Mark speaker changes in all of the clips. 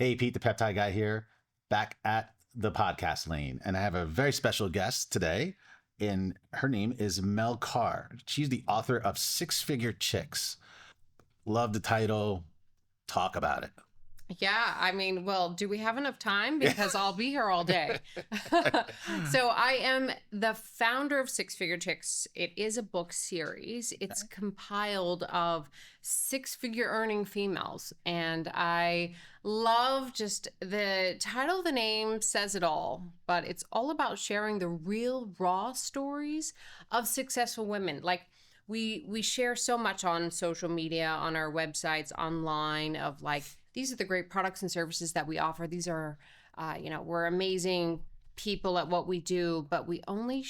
Speaker 1: Hey, Pete, the peptide guy here, back at the podcast lane. And I have a very special guest today, and her name is Mel Carr. She's the author of Six Figure Chicks. Love the title. Talk about it.
Speaker 2: Yeah, I mean, well, do we have enough time? Because I'll be here all day. So I am the founder of Six Figure Chicks. It is a book series. It's compiled of six-figure earning females. And I love just the title of the name says it all, but it's all about sharing the real raw stories of successful women. Like we share so much on social media, on our websites, online of like, these are the great products and services that we offer. These are, we're amazing people at what we do, but we only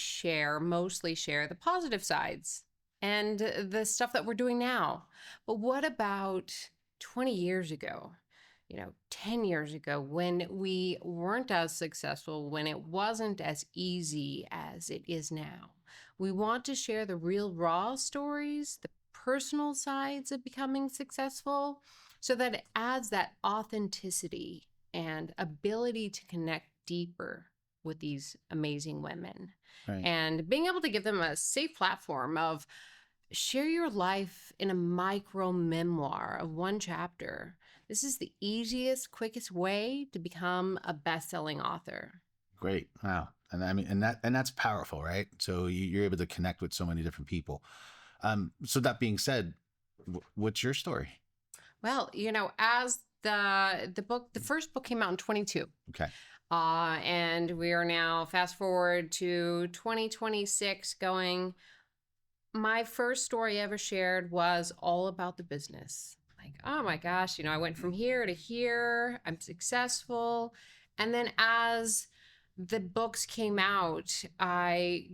Speaker 2: mostly share the positive sides and the stuff that we're doing now. But what about 20 years ago, 10 years ago, when we weren't as successful, when it wasn't as easy as it is now? We want to share the real raw stories, the personal sides of becoming successful, so that it adds that authenticity and ability to connect deeper with these amazing women.
Speaker 1: Right.
Speaker 2: And being able to give them a safe platform of share your life in a micro-memoir of one chapter. This is the easiest, quickest way to become a best-selling author.
Speaker 1: Great. Wow. And I mean, and that's powerful, right? So you're able to connect with so many different people. So that being said, what's your story?
Speaker 2: Well, as the first book came out in 22.
Speaker 1: Okay.
Speaker 2: And we are now fast forward to 2026 going, my first story ever shared was all about the business. Like, oh my gosh, I went from here to here, I'm successful. And then as the books came out, I,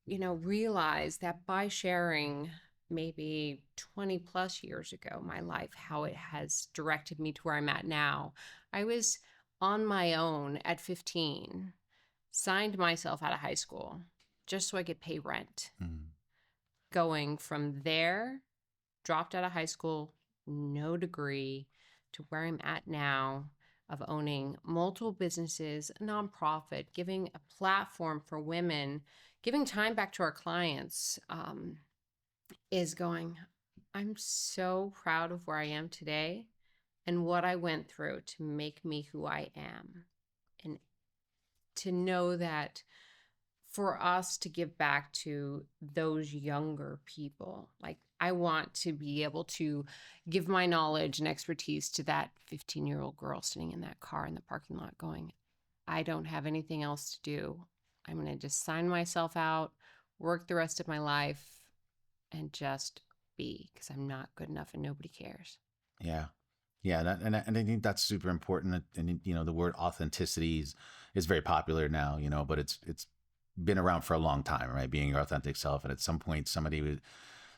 Speaker 2: realized that by sharing maybe 20 plus years ago, my life, how it has directed me to where I'm at now. I was on my own at 15, signed myself out of high school just so I could pay rent. Going from there, dropped out of high school, no degree, to where I'm at now of owning multiple businesses, a nonprofit, giving a platform for women, giving time back to our clients, is going, I'm so proud of where I am today and what I went through to make me who I am. And to know that for us to give back to those younger people, like I want to be able to give my knowledge and expertise to that 15-year-old girl sitting in that car in the parking lot going, I don't have anything else to do. I'm going to just sign myself out, work the rest of my life, and just be, because I'm not good enough and nobody cares.
Speaker 1: Yeah. Yeah. And I think that's super important. And, the word authenticity is very popular now, but it's been around for a long time, right? Being your authentic self. And at some point somebody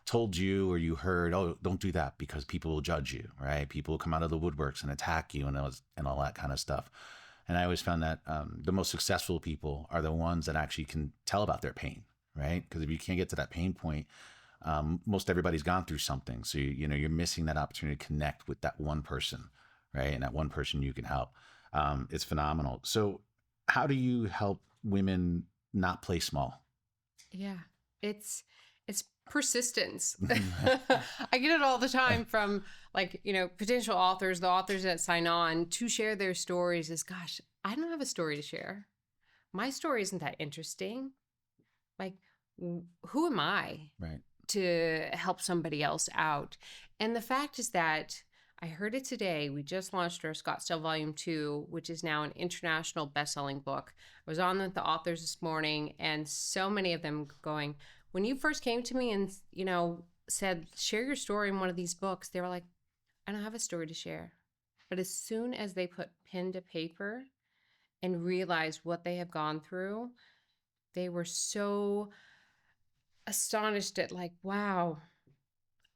Speaker 1: told you or you heard, oh, don't do that because people will judge you, right? People will come out of the woodworks and attack you and all that kind of stuff. And I always found that the most successful people are the ones that actually can tell about their pain, right? Because if you can't get to that pain point, most everybody's gone through something. So, you're missing that opportunity to connect with that one person, right? And that one person you can help. It's phenomenal. So how do you help women not play small?
Speaker 2: Yeah, it's persistence. I get it all the time from potential authors, the authors that sign on to share their stories is, gosh, I don't have a story to share. My story isn't that interesting. Like, who am I?
Speaker 1: Right.
Speaker 2: To help somebody else out? And the fact is that I heard it today. We just launched our Scottsdale Volume 2, which is now an international best-selling book. I was on with the authors this morning, and so many of them going, when you first came to me and, said, share your story in one of these books, they were like, I don't have a story to share. But as soon as they put pen to paper and realized what they have gone through, they were so astonished at wow,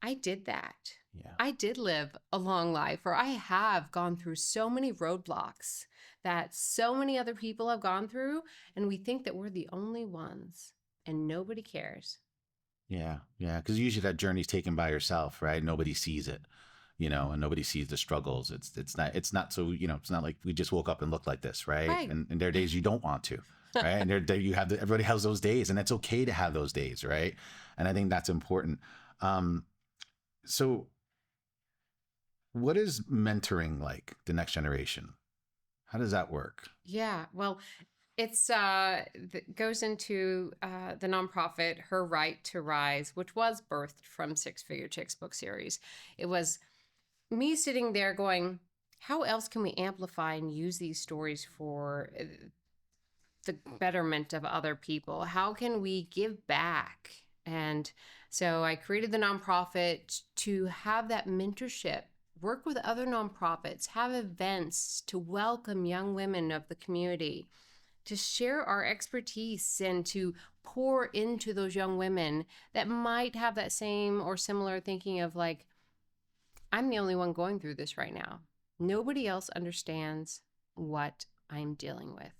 Speaker 2: I did that.
Speaker 1: Yeah.
Speaker 2: I did live a long life, or I have gone through so many roadblocks that so many other people have gone through, and we think that we're the only ones and nobody cares.
Speaker 1: Yeah. Yeah. Because usually that journey's taken by yourself, right? Nobody sees it. and nobody sees the struggles. It's not so, it's not like we just woke up and looked like this, right?
Speaker 2: Right.
Speaker 1: And there are days you don't want to, right? And you have everybody has those days, and it's okay to have those days, right? And I think that's important. So what is mentoring like the next generation? How does that work?
Speaker 2: Yeah. Well, it's goes into the nonprofit Her Right to Rise, which was birthed from Six Figure Chicks book series. It was me sitting there going, how else can we amplify and use these stories for the betterment of other people? How can we give back? And so I created the nonprofit to have that mentorship, work with other nonprofits, have events to welcome young women of the community, to share our expertise and to pour into those young women that might have that same or similar thinking of like, I'm the only one going through this right now. Nobody else understands what I'm dealing with.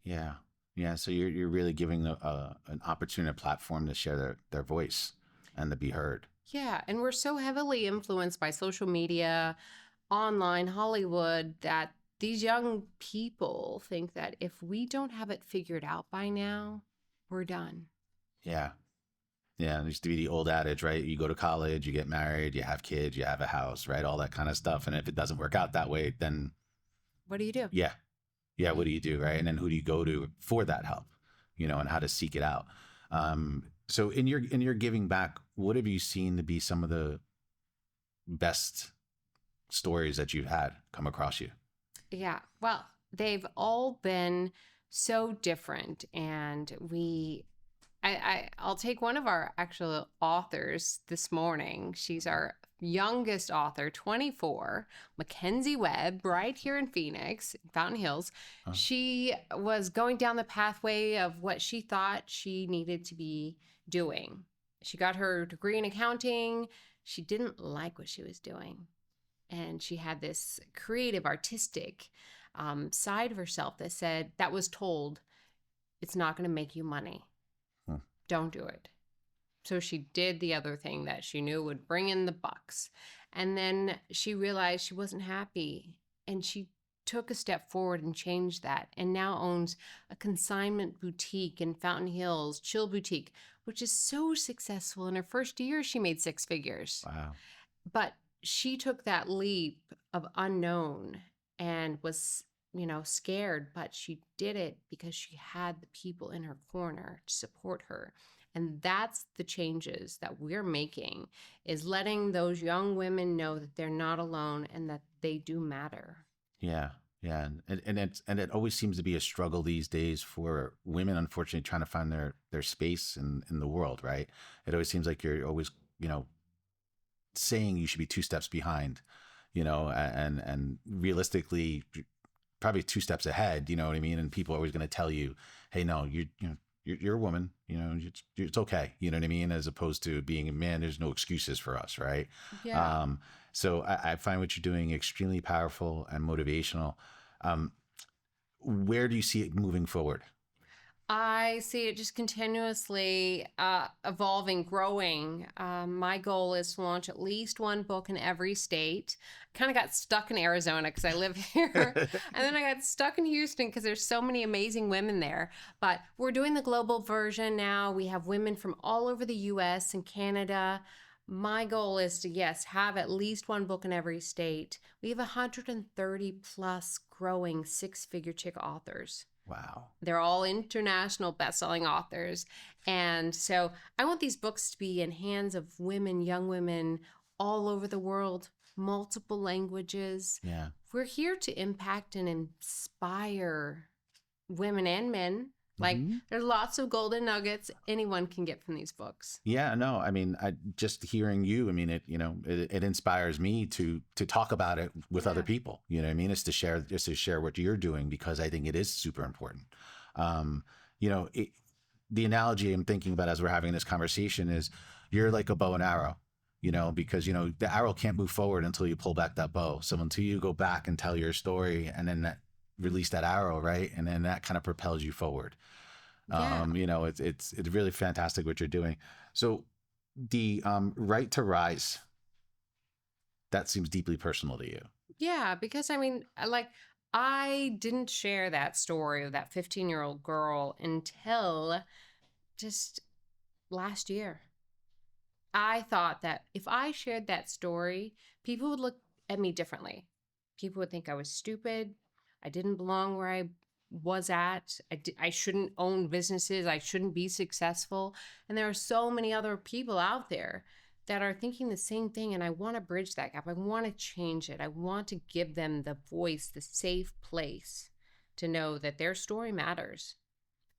Speaker 1: Yeah. Yeah. So you're really giving an opportunity, a platform to share their voice and to be heard.
Speaker 2: Yeah, and we're so heavily influenced by social media, online Hollywood, that these young people think that if we don't have it figured out by now, we're done.
Speaker 1: Yeah. Yeah. It used to be the old adage, right? You go to college, you get married, you have kids, you have a house, right? All that kind of stuff. And if it doesn't work out that way, then
Speaker 2: What do you do?
Speaker 1: yeah. Yeah. What do you do? Right. And then who do you go to for that help, and how to seek it out. So in your giving back, what have you seen to be some of the best stories that you've had come across you?
Speaker 2: Yeah, well, they've all been so different. And I'll take one of our actual authors this morning. She's our youngest author, 24, Mackenzie Webb, right here in Phoenix, Fountain Hills.
Speaker 1: Huh?
Speaker 2: She was going down the pathway of what she thought she needed to be doing. She got her degree in accounting. She didn't like what she was doing. And she had this creative, artistic side of herself that was told, it's not going to make you money.
Speaker 1: Huh.
Speaker 2: Don't do it. So she did the other thing that she knew would bring in the bucks. And then she realized she wasn't happy. And she took a step forward and changed that, and now owns a consignment boutique in Fountain Hills, Chill Boutique, which is so successful. In her first year, she made six figures.
Speaker 1: Wow.
Speaker 2: But she took that leap of unknown and was, scared, but she did it because she had the people in her corner to support her. And that's the changes that we're making, is letting those young women know that they're not alone and that they do matter.
Speaker 1: Yeah. Yeah. And it always seems to be a struggle these days for women, unfortunately, trying to find their space in the world, right? It always seems like you're always, saying you should be two steps behind, and realistically, probably two steps ahead, you know what I mean? And people are always going to tell you, hey, no, you're a woman, it's okay. You know what I mean? As opposed to being a man, there's no excuses for us. Right.
Speaker 2: Yeah.
Speaker 1: So I find what you're doing extremely powerful and motivational. Where do you see it moving forward?
Speaker 2: I see it just continuously evolving, growing. My goal is to launch at least one book in every state. Kind of got stuck in Arizona because I live here. And then I got stuck in Houston because there's so many amazing women there. But we're doing the global version now. We have women from all over the US and Canada. My goal is to, yes, have at least one book in every state. We have 130 plus growing six-figure chick authors.
Speaker 1: Wow.
Speaker 2: They're all international best-selling authors. And so I want these books to be in hands of women, young women all over the world, multiple languages.
Speaker 1: Yeah.
Speaker 2: We're here to impact and inspire women and men. Like, there's lots of golden nuggets anyone can get from these books.
Speaker 1: Yeah, no, I mean, just hearing you, I mean, it inspires me to talk about it with other people. You know what I mean? It's to share what you're doing, because I think it is super important. The analogy I'm thinking about as we're having this conversation is you're like a bow and arrow, because, the arrow can't move forward until you pull back that bow. So until you go back and tell your story and then release that arrow, right? And then that kind of propels you forward.
Speaker 2: Yeah.
Speaker 1: It's really fantastic what you're doing. So the right to rise, that seems deeply personal to you.
Speaker 2: Yeah, because I mean, I didn't share that story of that 15-year-old girl until just last year. I thought that if I shared that story, people would look at me differently. People would think I was stupid. I didn't belong where I was at. I shouldn't own businesses. I shouldn't be successful. And there are so many other people out there that are thinking the same thing. And I want to bridge that gap. I want to change it. I want to give them the voice, the safe place to know that their story matters.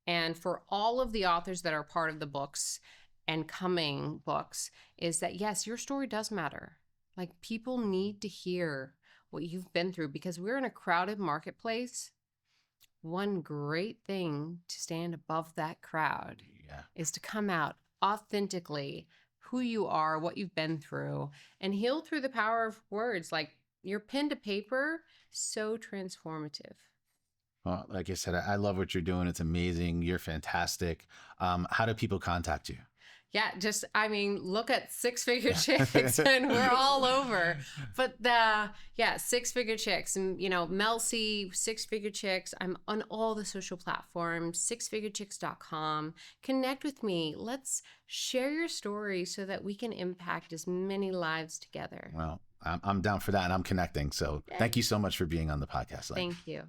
Speaker 2: And for all of the authors that are part of the books and coming books, is that yes, your story does matter. Like, people need to hear what you've been through, because we're in a crowded marketplace. One great thing to stand above that crowd
Speaker 1: Yeah.
Speaker 2: is to come out authentically, who you are, what you've been through, and heal through the power of words. Like, your pen to paper, so transformative.
Speaker 1: Well, like I said, I love what you're doing. It's amazing. You're fantastic. How do people contact you?
Speaker 2: Yeah, just, I mean, look at Six Figure Chicks and we're all over. But Six Figure Chicks, and Mel C, Six Figure Chicks. I'm on all the social platforms, sixfigurechicks.com. Connect with me. Let's share your story so that we can impact as many lives together.
Speaker 1: Well, I'm down for that, and I'm connecting. So
Speaker 2: Yay.
Speaker 1: thank you so much for being on the podcast.
Speaker 2: Thank you.